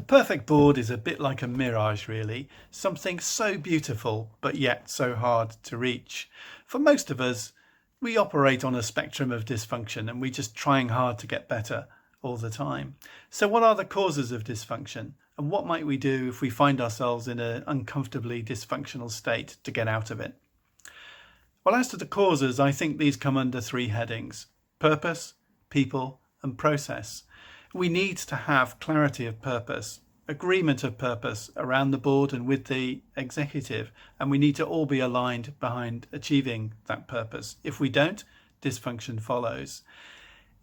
perfect board is a bit like a mirage, really. Something so beautiful, but yet so hard to reach. For most of us, we operate on a spectrum of dysfunction and we're just trying hard to get better all the time. So what are the causes of dysfunction? And what might we do if we find ourselves in an uncomfortably dysfunctional state to get out of it? Well, as to the causes, I think these come under three headings: purpose, people, and process. We need to have clarity of purpose, agreement of purpose around the board and with the executive, and we need to all be aligned behind achieving that purpose. If we don't, dysfunction follows.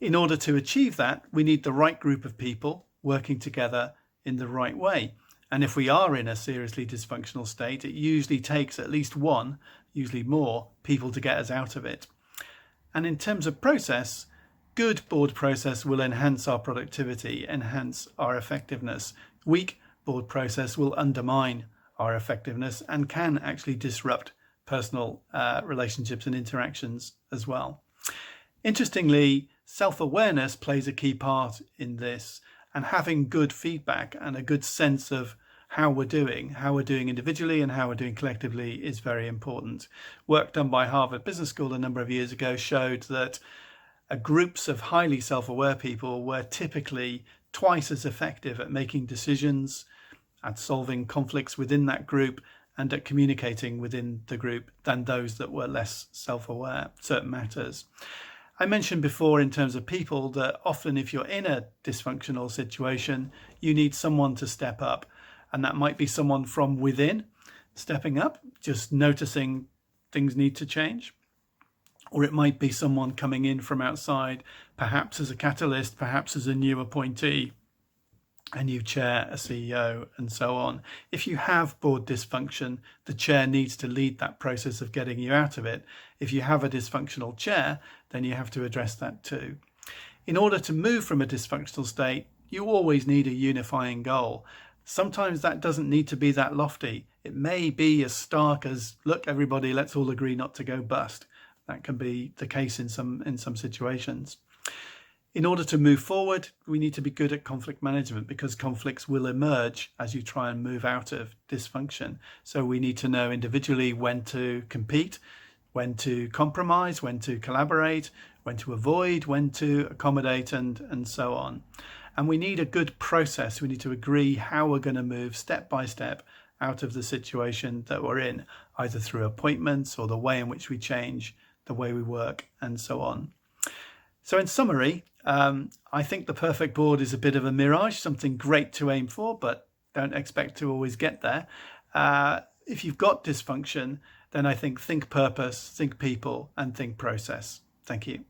In order to achieve that, we need the right group of people working together in the right way. And if we are in a seriously dysfunctional state, it usually takes at least one, usually more, people to get us out of it. And in terms of process, good board process will enhance our productivity, enhance our effectiveness. Weak board process will undermine our effectiveness and can actually disrupt personal relationships and interactions as well. Interestingly, self-awareness plays a key part in this, and having good feedback and a good sense of how we're doing individually and how we're doing collectively is very important. Work done by Harvard Business School a number of years ago showed that groups of highly self-aware people were typically twice as effective at making decisions, at solving conflicts within that group, and at communicating within the group than those that were less self-aware of certain matters. I mentioned before in terms of people that often if you're in a dysfunctional situation, you need someone to step up. And that might be someone from within stepping up, just noticing things need to change. Or it might be someone coming in from outside, perhaps as a catalyst, perhaps as a new appointee, a new chair, a CEO, and so on. If you have board dysfunction, the chair needs to lead that process of getting you out of it. If you have a dysfunctional chair, then you have to address that too. In order to move from a dysfunctional state, you always need a unifying goal. Sometimes that doesn't need to be that lofty. It may be as stark as, look, everybody, let's all agree not to go bust. That can be the case in some situations. In order to move forward, we need to be good at conflict management, because conflicts will emerge as you try and move out of dysfunction. So we need to know individually when to compete, when to compromise, when to collaborate, when to avoid, when to accommodate, and so on. And we need a good process. We need to agree how we're going to move step by step out of the situation that we're in, either through appointments or the way in which we change the way we work and so on. So in summary, I think the perfect board is a bit of a mirage, something great to aim for, but don't expect to always get there. If you've got dysfunction, then I think purpose, think people, and think process. Thank you.